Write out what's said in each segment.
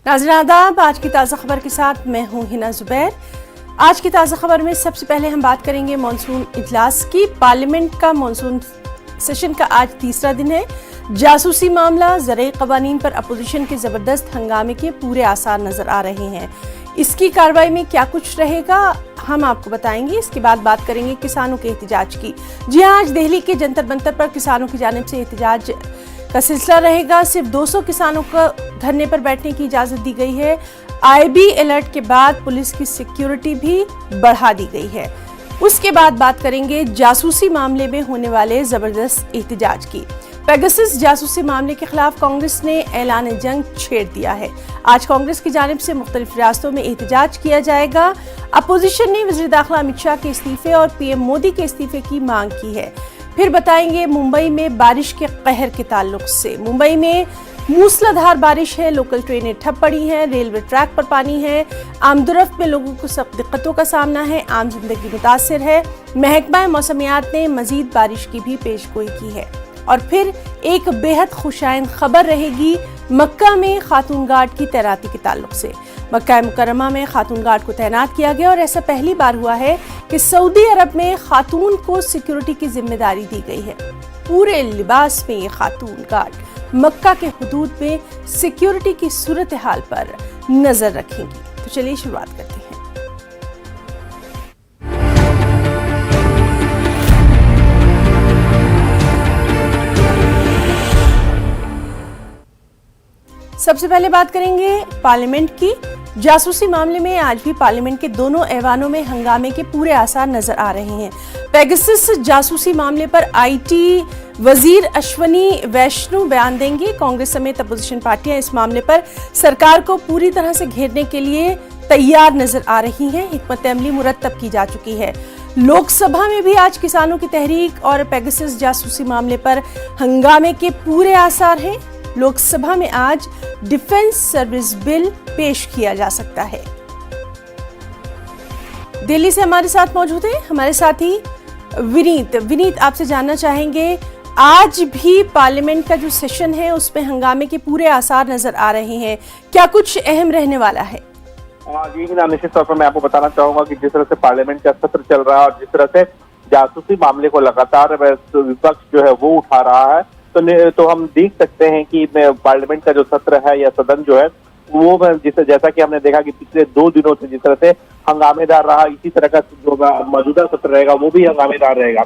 नाज़रीन आदाब, आज की ताज़ा खबर के साथ मैं हूं हिना जुबैर। आज की ताज़ा खबर में सबसे पहले हम बात करेंगे मॉनसून इजलास की। पार्लियामेंट का मॉनसून सेशन का आज तीसरा दिन है। जासूसी मामला, ज़राई क़वानीन पर अपोजिशन के ज़बरदस्त हंगामे के पूरे आसार नजर आ रहे हैं। इसकी कार्रवाई में क्या कुछ रहेगा हम आपको बताएंगे। इसके बाद बात करेंगे किसानों के एहतजाज की। जी हाँ, आज दिल्ली के जंतर मंतर पर किसानों की जानिब से एहतजाज का सिलसिला रहेगा। सिर्फ 200 किसानों को धरने पर बैठने की इजाजत दी गई है। आईबी अलर्ट के बाद पुलिस की सिक्योरिटी भी बढ़ा दी गई है। उसके बाद बात करेंगे जासूसी मामले में होने वाले जबरदस्त एहतजाज की। पेगासस जासूसी मामले के खिलाफ कांग्रेस ने ऐलान जंग छेड़ दिया है। आज कांग्रेस की जानिब से मुख्तलिफ रियासतों में एहतजाज किया जाएगा। अपोजिशन ने वज़ीर दाखिला अमित शाह के इस्तीफे और पीएम मोदी के इस्तीफे की मांग की है। फिर बताएंगे मुंबई में बारिश के कहर के ताल्लुक से। मुंबई में मूसलाधार बारिश है, लोकल ट्रेनें ठप पड़ी हैं, रेलवे ट्रैक पर पानी है, आमदोरफ्त में लोगों को सख्त दिक्कतों का सामना है, आम जिंदगी मुतासिर है। महकमा मौसमियात ने मजीद बारिश की भी पेशगोई की है। और फिर एक बेहद खुशाइन खबर रहेगी मक्का में खातून गार्ड की तैनाती के ताल्लुक से। मक्का मुकर्रमा में खातून गार्ड को तैनात किया गया और ऐसा पहली बार हुआ है कि सऊदी अरब में खातून को सिक्योरिटी की जिम्मेदारी दी गई है। पूरे लिबास में ये खातून गार्ड मक्का के हुदूद में सिक्योरिटी की सूरत हाल पर नजर रखेंगी। तो चलिए शुरुआत करते हैं। सबसे पहले बात करेंगे पार्लियामेंट की। जासूसी मामले में आज भी पार्लियामेंट के दोनों ऐवानों में हंगामे के पूरे आसार नजर आ रहे हैं। पेगासस जासूसी मामले पर आईटी वजीर अश्वनी वैष्णव बयान देंगे। कांग्रेस समेत अपोजिशन पार्टियां इस मामले पर सरकार को पूरी तरह से घेरने के लिए तैयार नजर आ रही हैं। हिकमत अमली मुरतब की जा चुकी है। लोकसभा में भी आज किसानों की तहरीक और पेगासस जासूसी मामले पर हंगामे के पूरे आसार हैं। लोकसभा में आज डिफेंस सर्विस बिल पेश किया जा सकता है। दिल्ली से हमारे साथ मौजूद है हमारे साथी विनीत आपसे जानना चाहेंगे, आज भी पार्लियामेंट का जो सेशन है उसमें हंगामे के पूरे आसार नजर आ रहे हैं, क्या कुछ अहम रहने वाला है? जी निश्चित तौर पर मैं आपको बताना चाहूंगा कि जिस तरह से पार्लियामेंट का सत्र चल रहा है और जिस तरह से जासूसी मामले को लगातार विपक्ष जो है वो उठा रहा है, तो हम देख सकते हैं कि पार्लियामेंट का जो सत्र है या सदन जो है वो जैसा कि हमने देखा कि पिछले 2 दिनों से जिस तरह से हंगामेदार रहा, इसी तरह का जो मौजूदा सत्र रहेगा वो भी हंगामेदार रहेगा।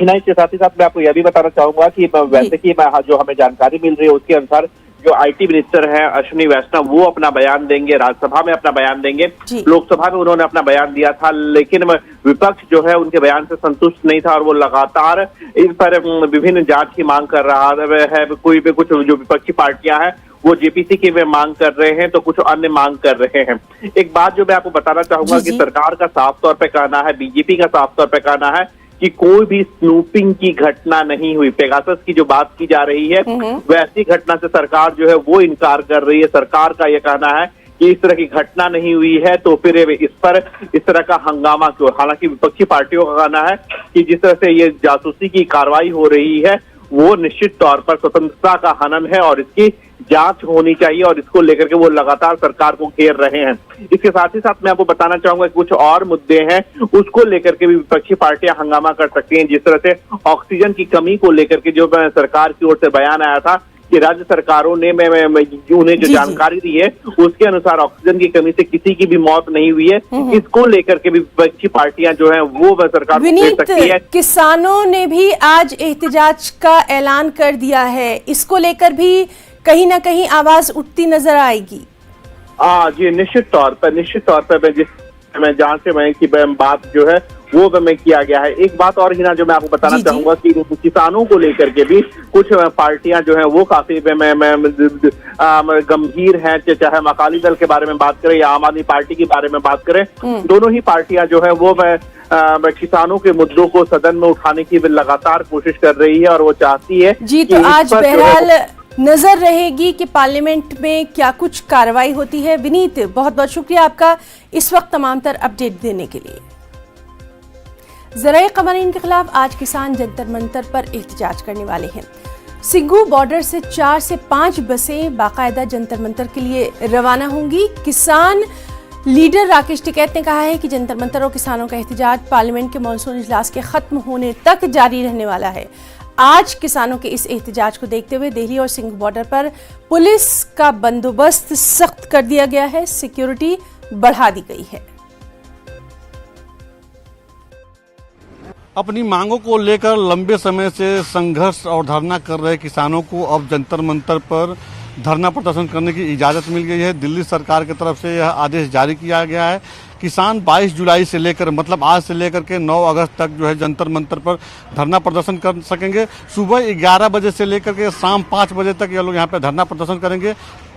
इसके साथ ही साथ मैं आपको यह भी बताना चाहूंगा कि वैसे कि जो हमें जानकारी मिल रही है उसके अनुसार जो आईटी मिनिस्टर है अश्विनी वैष्णव वो अपना बयान देंगे, राज्यसभा में अपना बयान देंगे। लोकसभा में उन्होंने अपना बयान दिया था, लेकिन विपक्ष जो है उनके बयान से संतुष्ट नहीं था और वो लगातार इस पर विभिन्न जांच की मांग कर रहा है। कोई भी कुछ जो विपक्षी पार्टियां हैं वो जेपीसी की वे मांग कर रहे हैं तो कुछ अन्य मांग कर रहे हैं। एक बात जो मैं आपको बताना चाहूंगा कि सरकार का साफ तौर पर कहना है, बीजेपी का साफ तौर पर कहना है कि कोई भी स्नूपिंग की घटना नहीं हुई। पेगासस की जो बात की जा रही है वैसी घटना से सरकार जो है वो इनकार कर रही है। सरकार का यह कहना है कि इस तरह की घटना नहीं हुई है तो फिर इस पर इस तरह का हंगामा क्यों। हालांकि विपक्षी पार्टियों का कहना है कि जिस तरह से ये जासूसी की कार्रवाई हो रही है वो निश्चित तौर पर स्वतंत्रता का हनन है और इसकी जांच होनी चाहिए और इसको लेकर के वो लगातार सरकार को घेर रहे हैं। इसके साथ ही साथ मैं आपको बताना चाहूंगा कि कुछ और मुद्दे हैं उसको लेकर के भी विपक्षी पार्टियां हंगामा कर सकती हैं। जिस तरह से ऑक्सीजन की कमी को लेकर के जो सरकार की ओर से बयान आया था कि राज्य सरकारों ने उन्हें जो जानकारी दी है उसके अनुसार ऑक्सीजन की कमी से किसी की भी मौत नहीं हुई है। इसको लेकर के भी विपक्षी पार्टियां जो है वो सरकार को घेर सकती है। किसानों ने भी आज एहतजाज का ऐलान कर दिया है, इसको लेकर भी कहीं ना कहीं आवाज उठती नजर आएगी। जी निश्चित तौर पर मैं जहाँ से की बात जो है वो में किया गया है। एक बात और हिना जो मैं आपको बताना चाहूंगा कि किसानों को लेकर के भी कुछ पार्टियां जो है वो काफी गंभीर हैं। चाहे अकाली दल के बारे में बात करें या आम आदमी पार्टी के बारे में बात करें, दोनों ही पार्टियां जो है वो किसानों के मुद्दों को सदन में उठाने की लगातार कोशिश कर रही है और वो चाहती है जी। तो आज बहरहाल नजर रहेगी कि पार्लियामेंट में क्या कुछ कार्रवाई होती है। विनीत, बहुत बहुत शुक्रिया आपका इस वक्त तमाम तर अपडेट देने के लिए। ज़राई क़वानीन के खिलाफ आज किसान जंतर मंतर पर एहतजाज करने वाले हैं। सिंघू बॉर्डर से 4 से 5 बसें बाकायदा जंतर मंतर के लिए रवाना होंगी। किसान लीडर राकेश टिकैत ने कहा है कि जंतर मंतर और किसानों का एहतजाज पार्लियामेंट के मॉनसून इजलास के खत्म होने तक जारी रहने वाला है। आज किसानों के इस एहतजाज को देखते हुए दिल्ली और सिंघू बॉर्डर पर पुलिस का बंदोबस्त सख्त कर दिया गया है, सिक्योरिटी बढ़ा दी गई है। अपनी मांगों को लेकर लंबे समय से संघर्ष और धरना कर रहे किसानों को अब जंतर मंतर पर धरना प्रदर्शन करने की इजाज़त मिल गई है। दिल्ली सरकार की तरफ से यह आदेश जारी किया गया है। किसान 22 जुलाई से लेकर मतलब आज से लेकर के 9 अगस्त तक जो है जंतर मंतर पर धरना प्रदर्शन कर सकेंगे। सुबह 11 बजे से लेकर के शाम 5 बजे तक ये लोग यहाँ पे धरना प्रदर्शन करेंगे।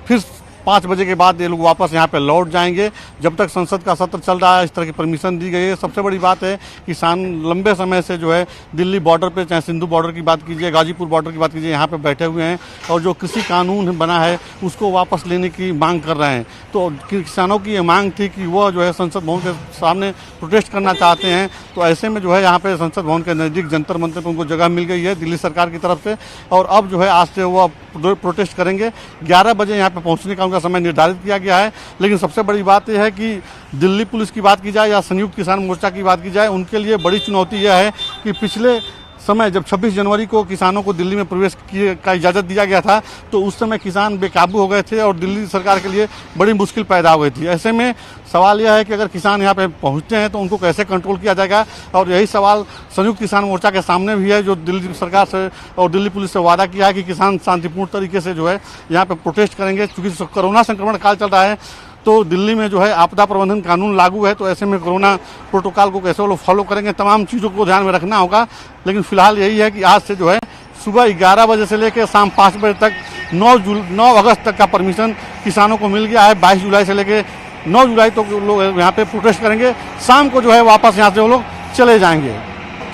फिर 5 बजे के बाद ये लोग वापस यहाँ पे लौट जाएंगे जब तक संसद का सत्र चल रहा है। इस तरह की परमिशन दी गई है। सबसे बड़ी बात है किसान लंबे समय से जो है दिल्ली बॉर्डर पे, चाहे सिंधु बॉर्डर की बात कीजिए, गाजीपुर बॉर्डर की बात कीजिए, यहाँ पे बैठे हुए हैं और जो कृषि कानून बना है उसको वापस लेने की मांग कर रहे हैं। तो किसानों की ये मांग थी कि वह जो है संसद भवन के सामने प्रोटेस्ट करना चाहते हैं। तो ऐसे में जो है यहाँ पे संसद भवन के नज़दीक जंतर मंतर पर उनको जगह मिल गई है दिल्ली सरकार की तरफ से और अब जो है आज से वह प्रोटेस्ट करेंगे। 11 बजे यहाँ पे पहुँचने का उनका समय निर्धारित किया गया है। लेकिन सबसे बड़ी बात यह है कि दिल्ली पुलिस की बात की जाए या संयुक्त किसान मोर्चा की बात की जाए, उनके लिए बड़ी चुनौती यह है कि पिछले समय जब 26 जनवरी को किसानों को दिल्ली में प्रवेश का इजाज़त दिया गया था तो उस समय किसान बेकाबू हो गए थे और दिल्ली सरकार के लिए बड़ी मुश्किल पैदा हो गई थी। ऐसे में सवाल यह है कि अगर किसान यहाँ पे पहुँचते हैं तो उनको कैसे कंट्रोल किया जाएगा और यही सवाल संयुक्त किसान मोर्चा के सामने भी है, जो दिल्ली सरकार से और दिल्ली पुलिस से वादा किया है कि किसान शांतिपूर्ण तरीके से जो है यहाँ पे प्रोटेस्ट करेंगे। चूँकि कोरोना संक्रमण काल चल रहा है तो दिल्ली में जो है आपदा प्रबंधन कानून लागू है, तो ऐसे में कोरोना प्रोटोकॉल को कैसे वो लोग फॉलो करेंगे, तमाम चीज़ों को ध्यान में रखना होगा। लेकिन फिलहाल यही है कि आज से जो है सुबह 11 बजे से लेकर शाम 5 बजे तक 9 अगस्त तक का परमिशन किसानों को मिल गया है। 22 जुलाई से लेकर 9 जुलाई तक लोग यहाँ पे प्रोटेस्ट करेंगे। शाम को जो है वापस यहाँ से वो लोग चले जाएंगे।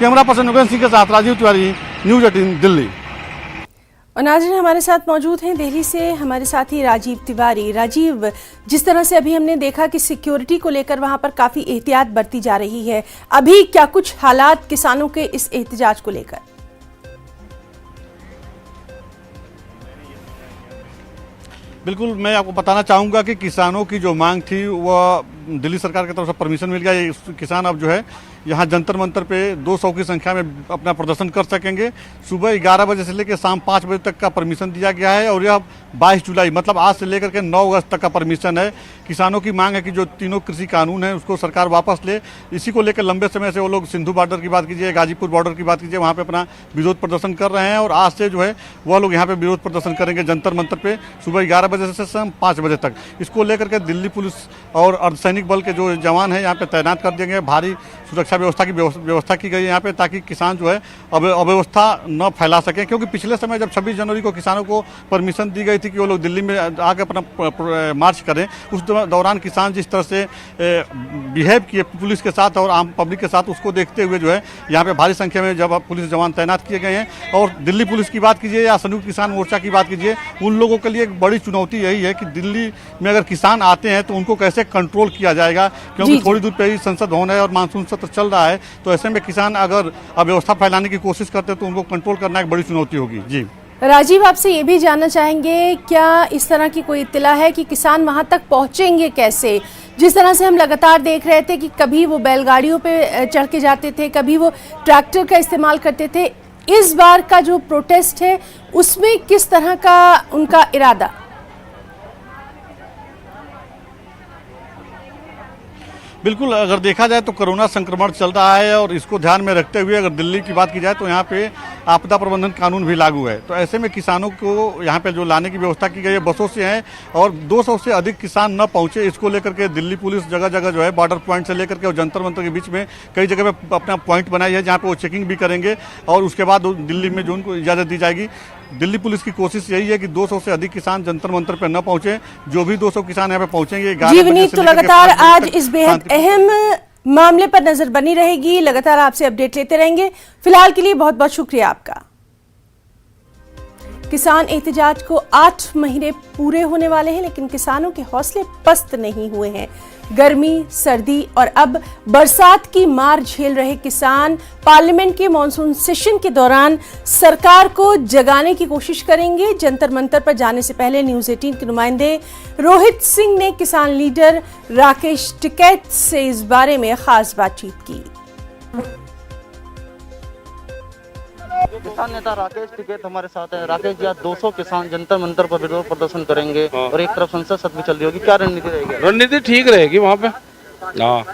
कैमरा पर्सन नुगेन सिंह के साथ राजीव तिवारी, न्यूज़ 18 दिल्ली। और नाज़रीन हमारे साथ मौजूद हैं दिल्ली से हमारे साथी राजीव तिवारी। राजीव, जिस तरह से अभी हमने देखा कि सिक्योरिटी को लेकर वहां पर काफ़ी एहतियात बरती जा रही है, अभी क्या कुछ हालात किसानों के इस एहतजाज को लेकर? बिल्कुल, मैं आपको बताना चाहूँगा कि किसानों की जो मांग थी वह दिल्ली सरकार की तरफ से परमिशन मिल गया। ये किसान अब जो है यहाँ जंतर मंतर पे 200 की संख्या में अपना प्रदर्शन कर सकेंगे। सुबह 11 बजे से लेकर शाम 5 बजे तक का परमिशन दिया गया है और यह 22 जुलाई मतलब आज से लेकर के 9 अगस्त तक का परमिशन है। किसानों की मांग है कि जो तीनों कृषि कानून है उसको सरकार वापस ले। इसी को लेकर लंबे समय से वो लोग सिंधु बॉर्डर की बात कीजिए, गाजीपुर बॉर्डर की बात कीजिए, वहाँ पे अपना विरोध प्रदर्शन कर रहे हैं और आज से जो है वह लोग यहाँ पे विरोध प्रदर्शन करेंगे जंतर मंतर पे सुबह 11 बजे से शाम 5 बजे तक। इसको लेकर के दिल्ली पुलिस और अर्धसैनिक बल के जो जवान हैं यहाँ पे तैनात कर दिए गए। भारी सुरक्षा व्यवस्था की व्यवस्था की गई है यहाँ पे, ताकि किसान जो है अव्यवस्था न फैला सकें। क्योंकि पिछले समय जब 26 जनवरी को किसानों को परमिशन दी गई थी कि वो लोग दिल्ली में आके अपना मार्च करें, उस दौरान किसान जिस तरह से बिहेव किए पुलिस के साथ और आम पब्लिक के साथ, उसको देखते हुए जो है यहाँ पे भारी संख्या में जब पुलिस जवान तैनात किए गए हैं। और दिल्ली पुलिस की बात कीजिए या संयुक्त किसान मोर्चा की बात कीजिए, उन लोगों के लिए एक बड़ी चुनौती यही है कि दिल्ली में अगर किसान आते हैं तो उनको कैसे कंट्रोल किया जाएगा। क्योंकि थोड़ी दूर पे ही संसद भवन है और मानसून सत्र चल रहा है, तो ऐसे में किसान अगर अव्यवस्था फैलाने की कोशिश करते हैं तो उनको कंट्रोल करना एक बड़ी चुनौती होगी। जी राजीव, आपसे ये भी जानना चाहेंगे, क्या इस तरह की कोई इत्तला है कि किसान वहां तक पहुंचेंगे कैसे? जिस तरह से हम लगातार देख रहे थे कि कभी वो बैलगाड़ियों पे चढ़ के जाते थे, कभी वो ट्रैक्टर का इस्तेमाल करते थे, इस बार का जो प्रोटेस्ट है उसमें किस तरह का उनका इरादा? बिल्कुल, अगर देखा जाए तो कोरोना संक्रमण चल रहा है और इसको ध्यान में रखते हुए अगर दिल्ली की बात की जाए तो यहाँ पे आपदा प्रबंधन कानून भी लागू है। तो ऐसे में किसानों को यहाँ पे जो लाने की व्यवस्था की गई है बसों से है और 200 से अधिक किसान न पहुँचे, इसको लेकर के दिल्ली पुलिस जगह जगह जो है बॉर्डर पॉइंट से लेकर के और जंतर मंतर के बीच में कई जगह पे अपना पॉइंट बनाई है जहाँ पे वो चेकिंग भी करेंगे और उसके बाद दिल्ली में जो उनको इजाज़त दी जाएगी। दिल्ली पुलिस की कोशिश यही है कि 200 से अधिक किसान जंतर मंतर पर न पहुंचे। जो भी 200 किसान यहाँ पे पहुंचेंगे, जीवनीत तो लगातार आज इस बेहद अहम मामले पर नजर बनी रहेगी, लगातार आपसे अपडेट लेते रहेंगे। फिलहाल के लिए बहुत बहुत शुक्रिया आपका। किसान एहतजाज को 8 महीने पूरे होने वाले हैं, लेकिन किसानों के हौसले पस्त नहीं हुए हैं। गर्मी, सर्दी और अब बरसात की मार झेल रहे किसान पार्लियामेंट के मॉनसून सेशन के दौरान सरकार को जगाने की कोशिश करेंगे। जंतर मंतर पर जाने से पहले न्यूज 18 के नुमाइंदे रोहित सिंह ने किसान लीडर राकेश टिकैत से इस बारे में खास बातचीत की। किसान नेता राकेश टिकैत हमारे साथ है। राकेश जी, आज 200 किसान जंतर मंतर पर विरोध प्रदर्शन करेंगे और एक तरफ संसद सत्र भी चल रही होगी, क्या रणनीति रहेगी? रणनीति ठीक रहेगी वहाँ पे। हाँ,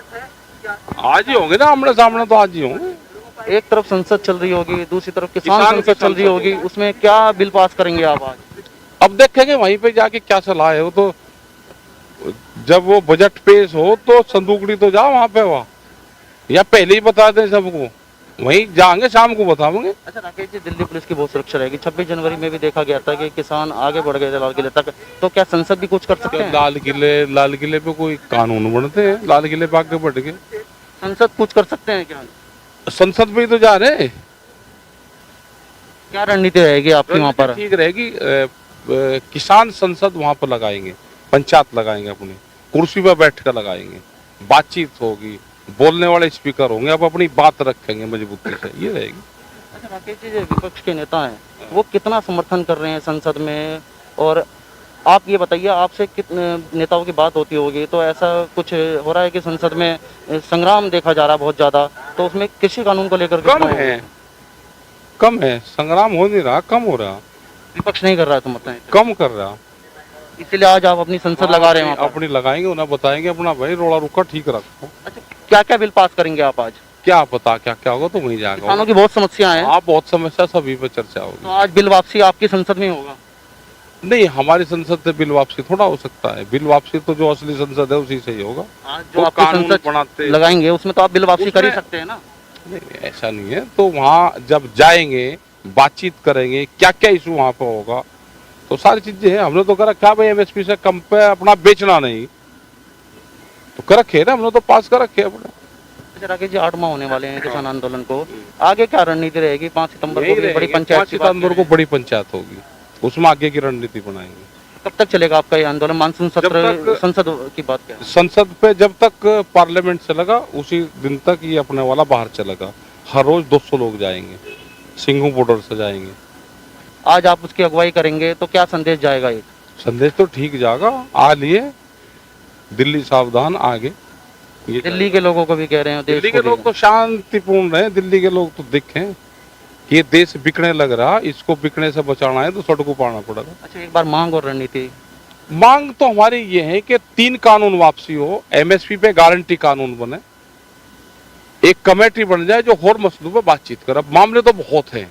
आज ही होंगे ना, आमने सामने तो आज ही होंगे। एक तरफ संसद चल रही होगी, दूसरी तरफ किसान संसद चल रही होगी, उसमें क्या बिल पास करेंगे आप आज? अब देखेंगे वहीं पे जाके क्या सलाह है। वो तो जब वो बजट पेश हो तो संदूकड़ी तो जाओ वहाँ पे, वहाँ या पहले ही बता दें सबको, वहीं जाएंगे शाम को बताओगे। अच्छा राकेश जी, दिल्ली पुलिस की बहुत सुरक्षा रहेगी। 26 जनवरी में भी देखा गया था कि किसान आगे बढ़ गए थे लाल किले तक, तो क्या संसद भी कुछ कर सकते हैं? लाल किले पे कोई कानून बनते हैं, लाल किले पे आगे बढ़ गए। संसद कुछ कर सकते हैं क्या? संसद में तो जा रहे हैं। क्या रणनीति रहेगी आपकी वहाँ पर? ठीक रहेगी। किसान संसद वहाँ पर लगाएंगे, पंचायत लगाएंगे, अपनी कुर्सी पर बैठ कर लगाएंगे, बातचीत होगी, बोलने वाले स्पीकर होंगे, अब अपनी बात रखेंगे मजबूती से, ये रहेगी। अच्छा राकेश जी, जो विपक्ष के नेता हैं वो कितना समर्थन कर रहे हैं संसद में? और आप ये बताइए, आपसे कितने नेताओं की बात होती होगी, तो ऐसा कुछ हो रहा है कि संसद में संग्राम देखा जा रहा है बहुत ज्यादा, तो उसमें कृषि कानून को लेकर कम है संग्राम हो नहीं रहा, कम हो रहा। विपक्ष नहीं कर रहा है समर्थन, कम कर रहा, इसीलिए आज आप अपनी संसद लगा रहे हैं? अपनी लगाएंगे, उन्हें बताएंगे अपना भाई रोड़ा रुका ठीक रखो। अच्छा, क्या क्या बिल पास करेंगे आप आज? क्या पता क्या क्या होगा, तो वहीं जाएगा। किसानों की बहुत समस्या है। आप बहुत समस्या, सभी पे चर्चा होगी। तो आज बिल वापसी आपकी संसद में होगा? नहीं, हमारी संसद से बिल वापसी थोड़ा हो सकता है। बिल वापसी तो जो असली संसद है उसी से ही होगा। आज जो आप संसद बनाते लगाएंगे उसमें तो आप बिल वापसी कर ही सकते हैं ना? नहीं, ऐसा नहीं है। तो वहाँ जब जाएंगे, बातचीत करेंगे, क्या क्या इशू वहाँ पे होगा, तो सारी चीजें हैं। हमने तो कर रखा भाई, एमएसपी से कम पे अपना बेचना नहीं, तो कर रखे ना, हमने तो पास कर रखे अपना। अच्छा राकेश जी, 8 माह होने वाले हैं किसान आंदोलन को, आगे क्या रणनीति रहेगी? 5 सितंबर को बड़ी पंचायत, 5 सितंबर को बड़ी पंचायत होगी, उसमें आगे की रणनीति बनाएंगे। कब तक चलेगा आपका ये आंदोलन? मानसून सत्र, संसद की बात क्या है? संसद पे जब तक पार्लियामेंट चलेगा उसी दिन तक ये अपने वाला बाहर चलेगा। हर रोज 200 लोग जाएंगे, सिंघू बॉर्डर से जाएंगे। आज आप उसकी अगुवाई करेंगे तो क्या संदेश जाएगा? एक संदेश तो ठीक जाएगा। आ लिए दिल्ली सावधान, आगे दिल्ली के लोगों को भी कह रहे हैं, दिल्ली के लोग तो शांतिपूर्ण रहे। दिल्ली के लोग तो देखें कि ये देश बिकने लग रहा, इसको बिकने से बचाना है तो सड़कों पर आना पड़ेगा। अच्छा, एक बार मांग और रणनीति। मांग तो हमारी ये है कि 3 कानून वापसी हो, एमएसपी पे गारंटी कानून बने, एक कमेटी बन जाए जो और मसलों पर बातचीत करे। मामले तो बहुत हैं।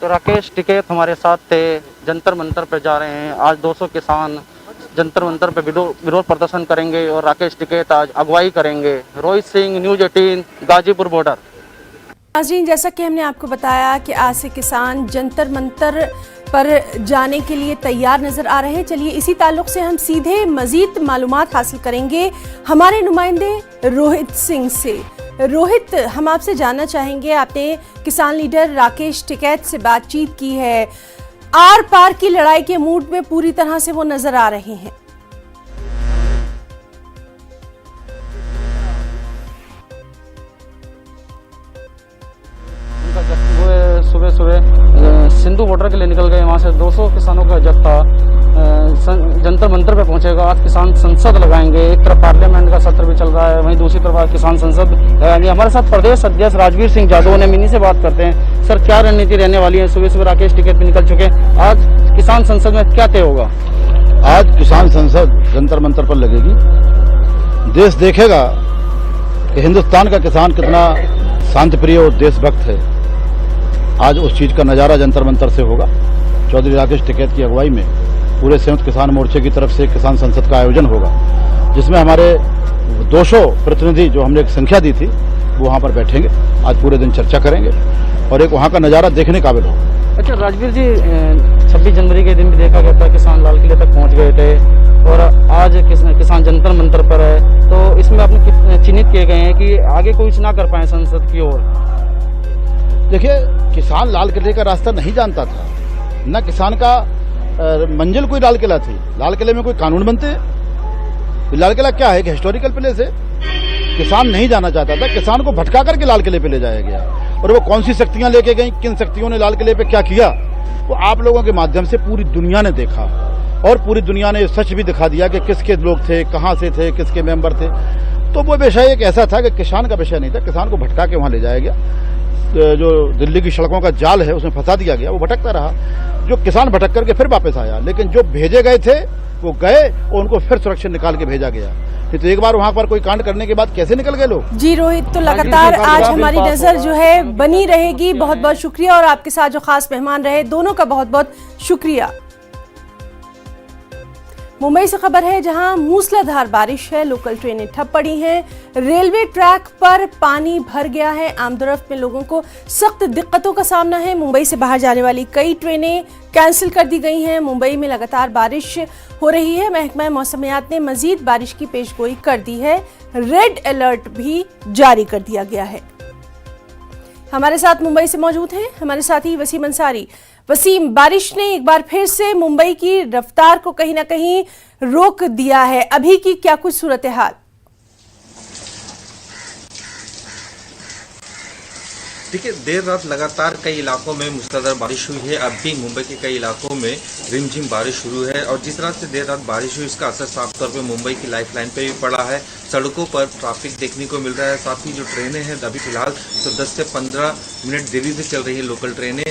तो राकेश टिकैत हमारे साथ थे, जंतर मंतर पर जा रहे हैं। आज 200 किसान जंतर मंतर पर विरोध प्रदर्शन करेंगे और राकेश टिकैत आज अगुवाई करेंगे। Rohit Singh, news 18, Ghazipur border. नाज़रीन, जैसा कि हमने आपको बताया कि आज से किसान जंतर मंतर पर जाने के लिए तैयार नजर आ रहे हैं। चलिए इसी ताल्लुक से हम सीधे मजीद मालूमात हासिल करेंगे हमारे नुमाइंदे रोहित सिंह से। रोहित, हम आपसे जानना चाहेंगे, आपने किसान लीडर राकेश टिकैत से बातचीत की है, आर पार की लड़ाई के मूड में पूरी तरह से वो नजर आ रहे हैं। सुबह सुबह सिंधु बॉर्डर के लिए निकल गए, वहाँ से 200 किसानों का जत्था जंतर मंतर पे पहुंचेगा। आज किसान संसद लगाएंगे। एक तरफ पार्लियामेंट का सत्र भी चल रहा है, वहीं दूसरी तरफ किसान संसद लगाएंगे। हमारे साथ प्रदेश अध्यक्ष राजवीर सिंह जादव ने मिनी से बात करते हैं। सर, क्या रणनीति रहने वाली है? सुबह सुबह राकेश टिकैत भी निकल चुके हैं, आज किसान संसद में क्या तय होगा? आज किसान संसद जंतर मंतर पर लगेगी। देश देखेगा कि हिंदुस्तान का किसान कितना शांतिप्रिय और देशभक्त है। आज उस चीज का नजारा जंतर मंतर से होगा। चौधरी राकेश टिकैत की अगुवाई में पूरे संयुक्त किसान मोर्चे की तरफ से किसान संसद का आयोजन होगा, जिसमें हमारे 200 प्रतिनिधि जो हमने एक संख्या दी थी वो वहाँ पर बैठेंगे। आज पूरे दिन चर्चा करेंगे और एक वहाँ का नजारा देखने काबिल होगा। अच्छा राजवीर जी, 26 जनवरी के दिन भी देखा गया था किसान लाल किले तक पहुँच गए थे और आज किसान जंतर मंतर पर है, तो इसमें आपने चिन्हित किए गए हैं कि आगे कुछ ना कर पाए संसद की ओर। देखिए, किसान लाल किले का रास्ता नहीं जानता था, न किसान का मंजिल कोई लाल किला थी। लाल किले में कोई कानून बनते हैं? लाल किला क्या है कि हिस्टोरिकल प्लेस है। किसान नहीं जाना चाहता था, किसान को भटका करके लाल किले पे ले जाया गया। और वो कौन सी शक्तियां लेके गई, किन शक्तियों ने लाल किले पे क्या किया, वो आप लोगों के माध्यम से पूरी दुनिया ने देखा। और पूरी दुनिया ने सच भी दिखा दिया कि किसके लोग थे, कहां से थे, किसके मेंबर थे। तो वो विषय एक ऐसा था कि किसान का विषय नहीं था। किसान को भटका के वहां ले जाया गया। जो दिल्ली की सड़कों का जाल है उसमें फंसा दिया गया, वो भटकता रहा। जो किसान भटक करके फिर वापस आया, लेकिन जो भेजे गए थे वो गए और उनको फिर सुरक्षित निकाल के भेजा गया। तो एक बार वहां पर कोई कांड करने के बाद कैसे निकल गए लोग? जी रोहित, तो लगातार आज हमारी नजर जो है बनी रहेगी। बहुत बहुत शुक्रिया, और आपके साथ जो खास मेहमान रहे दोनों का बहुत बहुत शुक्रिया। मुंबई से खबर है, जहां मूसलाधार बारिश है, लोकल ट्रेनें ठप पड़ी हैं, रेलवे ट्रैक पर पानी भर गया है, आमदोरफ्त में लोगों को सख्त दिक्कतों का सामना है। मुंबई से बाहर जाने वाली कई ट्रेनें कैंसिल कर दी गई हैं। मुंबई में लगातार बारिश हो रही है। महकमा मौसमियात ने मजीद बारिश की पेशगोई कर दी है। रेड अलर्ट भी जारी कर दिया गया है। हमारे साथ मुंबई से मौजूद हैं हमारे साथी वसीम अंसारी। वसीम, बारिश ने एक बार फिर से मुंबई की रफ्तार को कहीं ना कहीं रोक दिया है। अभी की क्या कुछ सूरत हाल? देखिए, देर रात लगातार कई इलाकों में मूसलाधार बारिश हुई है। अब भी मुंबई के कई इलाकों में रिमझिम बारिश शुरू है और जिस तरह से देर रात बारिश हुई इसका असर साफ तौर पे मुंबई की लाइफलाइन पे भी पड़ा है। सड़कों पर ट्रैफिक देखने को मिल रहा है। साथ ही जो ट्रेनें हैं अभी फिलहाल तो 10 से 15 मिनट देरी से चल रही है लोकल ट्रेनें।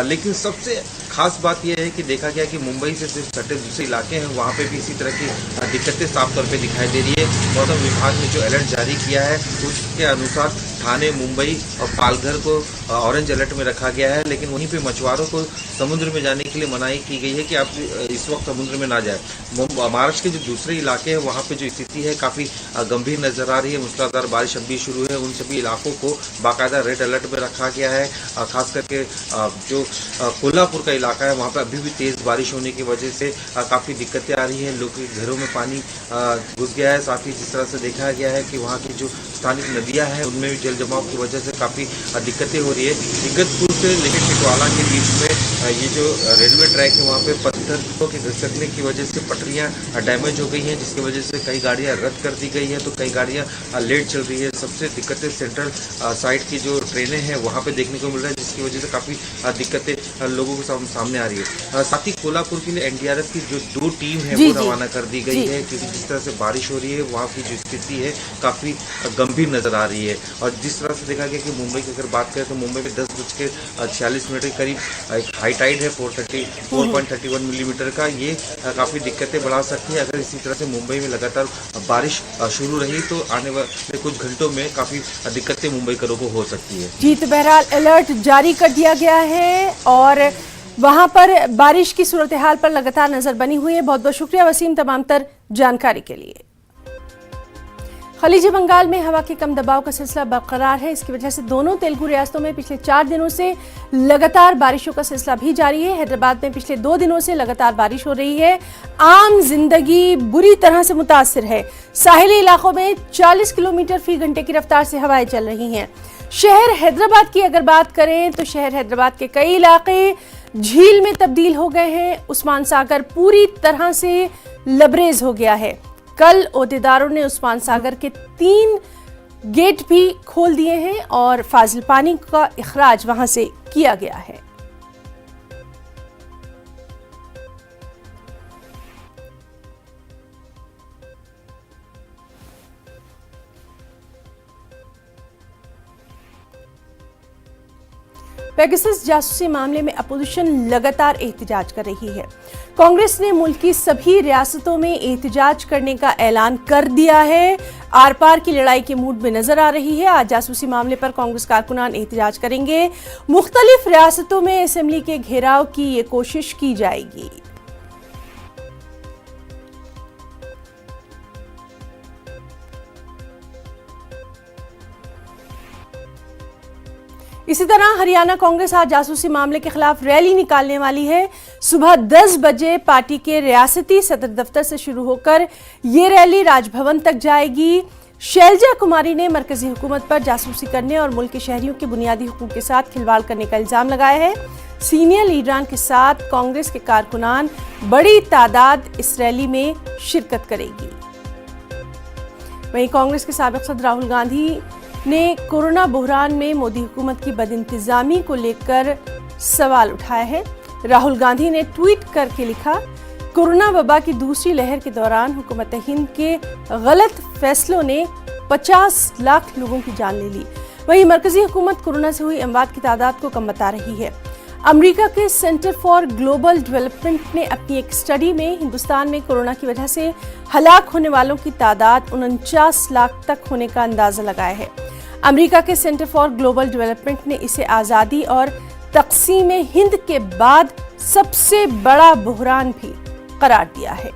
लेकिन सबसे खास बात यह है कि देखा गया कि मुंबई से सिर्फ सटे दूसरे इलाके हैं वहाँ पे भी इसी तरह की दिक्कतें साफ तौर पे दिखाई दे रही है। मौसम विभाग ने जो अलर्ट जारी किया है उसके अनुसार ठाणे, मुंबई और पालघर को ऑरेंज अलर्ट में रखा गया है। लेकिन वहीं पे मछुआरों को समुद्र में जाने के लिए मनाही की गई है कि आप इस वक्त समुद्र में ना जाए। महाराष्ट्र के जो दूसरे इलाके हैं वहाँ पे जो स्थिति है काफ़ी गंभीर नजर आ रही है। मूसलाधार बारिश अभी शुरू है, उन सभी इलाकों को बाकायदा रेड अलर्ट में रखा गया है। खास करके जो कोल्हापुर का इलाका है वहाँ पर अभी भी तेज बारिश होने की वजह से काफ़ी दिक्कतें आ रही हैं। लोगों के घरों में पानी घुस गया है। साथ ही जिस तरह से देखा गया है कि वहाँ की जो स्थानिक नदियाँ हैं उनमें भी जल जमाव की वजह से काफ़ी दिक्कतें हो रही है। इगतपुर से लेकर टिटवाला के बीच में ये जो रेलवे ट्रैक है वहाँ पे पत्थरों के घसकने की वजह से पटरियाँ डैमेज हो गई हैं, जिसकी वजह से कई गाड़ियाँ रद्द कर दी गई है तो कई गाड़ियाँ लेट चल रही है। सबसे दिक्कतें सेंट्रल साइड की जो ट्रेनें हैं वहाँ पे देखने को मिल रहा है, जिसकी वजह से काफ़ी दिक्कतें लोगों को सामने आ रही है। साथ ही कोल्हापुर के लिए एनडीआरएफ की जो 2 टीम है वो रवाना कर दी गई है, क्योंकि जिस तरह से बारिश हो रही है वहाँ की जो स्थिति है काफ़ी गंभीर नजर आ रही है। और जिस तरह से देखा गया कि मुंबई की अगर बात करें तो मुंबई में 10:46 के करीब एक हाई टाइड है 4.31 मिलीमीटर का। ये काफ़ी दिक्कतें बढ़ा सकती है। अगर इसी तरह से मुंबई में लगातार बारिश शुरू रही तो आने वाले कुछ घंटों में काफ़ी दिक्कतें मुंबई करों को हो सकती है। जी, तो बहरहाल अलर्ट जारी कर दिया गया है और वहां पर बारिश की सूरत हाल पर लगातार नजर बनी हुई है। बहुत बहुत शुक्रिया वसीम तमाम तर जानकारी के लिए। खलीजी बंगाल में हवा के कम दबाव का सिलसिला बरकरार है। इसकी वजह से दोनों तेलुगु रियासतों में पिछले 4 दिनों से लगातार बारिशों का सिलसिला भी जारी है। हैदराबाद में पिछले 2 दिनों से लगातार बारिश हो रही है। आम जिंदगी बुरी तरह से मुतासिर है। साहिली इलाकों में 40 किलोमीटर फी घंटे की रफ्तार से हवाएं चल रही हैं। शहर हैदराबाद की अगर बात करें तो शहर हैदराबाद के कई इलाके झील में तब्दील हो गए हैं। उस्मान सागर पूरी तरह से लबरेज हो गया है। कल ओहदेदारों ने उस्मान सागर के 3 गेट भी खोल दिए हैं और फाजिल पानी का इखराज वहां से किया गया है। पेगासस जासूसी मामले में अपोजिशन लगातार एहतजाज कर रही है। कांग्रेस ने मुल्क की सभी रियासतों में एहतजाज करने का ऐलान कर दिया है। आर पार की लड़ाई के मूड में नजर आ रही है। आज जासूसी मामले पर कांग्रेस कारकुनान एहतजाज करेंगे। मुख्तलिफ रियासतों में असेंबली के घेराव की ये कोशिश की जाएगी। इसी तरह हरियाणा कांग्रेस आज जासूसी मामले के खिलाफ रैली निकालने वाली है। सुबह 10 बजे पार्टी के रियासती सदर दफ्तर से शुरू होकर ये रैली राजभवन तक जाएगी। शैलजा कुमारी ने मरकजी हुकूमत पर जासूसी करने और मुल्क के शहरियों के बुनियादी हुकूक के साथ खिलवाड़ करने का इल्जाम लगाया है। सीनियर लीडरान के साथ कांग्रेस के कारकुनान बड़ी तादाद इस रैली में शिरकत करेगी। वहीं कांग्रेस के साबिक सदर राहुल गांधी ने कोरोना बहरान में मोदी हुकूमत की बदइंतजामी को लेकर सवाल उठाया है। राहुल गांधी ने ट्वीट करके लिखा, कोरोना वबा की दूसरी लहर के दौरान हुकूमत हिंद के गलत फैसलों ने 50 लाख लोगों की जान ले ली। वहीं मरकजी हुकूमत कोरोना से हुई अमवात की तादाद को कम बता रही है। अमेरिका के सेंटर फॉर ग्लोबल डेवलपमेंट ने अपनी एक स्टडी में हिंदुस्तान में कोरोना की वजह से हलाक होने वालों की तादाद 49 लाख तक होने का अंदाजा लगाया है। अमेरिका के सेंटर फॉर ग्लोबल डेवलपमेंट ने इसे आज़ादी और तक़सीम हिंद के बाद सबसे बड़ा बहरान भी करार दिया है।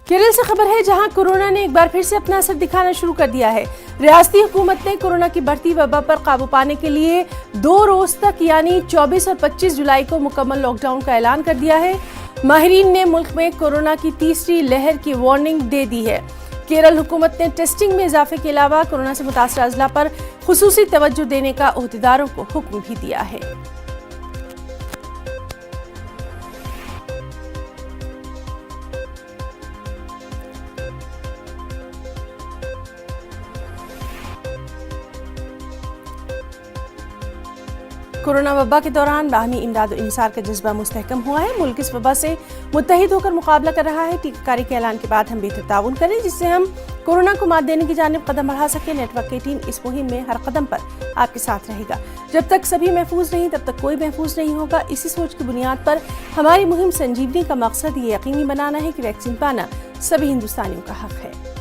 केरल से खबर है, जहां कोरोना ने एक बार फिर से अपना असर दिखाना शुरू कर दिया है। रियासती हुकूमत ने कोरोना की बढ़ती वबा पर काबू पाने के लिए 2 रोज तक यानी 24 और 25 जुलाई को मुकम्मल लॉकडाउन का ऐलान कर दिया है। माहिरीन ने मुल्क में कोरोना की तीसरी लहर की वार्निंग दे दी है। केरल हुकूमत ने टेस्टिंग में इजाफे के अलावा कोरोना से मुतासर अजला पर खुसूसी तवज्जो देने का ओहदेदारों को हुक्म भी दिया है। कोरोना वबा के दौरान बाहमी इमदाद और इंसार का जज्बा मुस्तहकम हुआ है। मुल्क इस वबा से मुत्तहिद होकर मुकाबला कर रहा है। टीकाकारी के ऐलान के बाद हम बेहतर ताउन करें, जिससे हम कोरोना को मात देने की जानिब कदम बढ़ा सकें। नेटवर्क की टीम इस मुहिम में हर कदम पर आपके साथ रहेगा। जब तक सभी महफूज नहीं तब तक कोई महफूज नहीं होगा। इसी सोच की बुनियाद पर हमारी मुहिम संजीवनी का मकसद ये यकीनी बनाना है कि वैक्सीन पाना सभी हिंदुस्तानियों का हक है।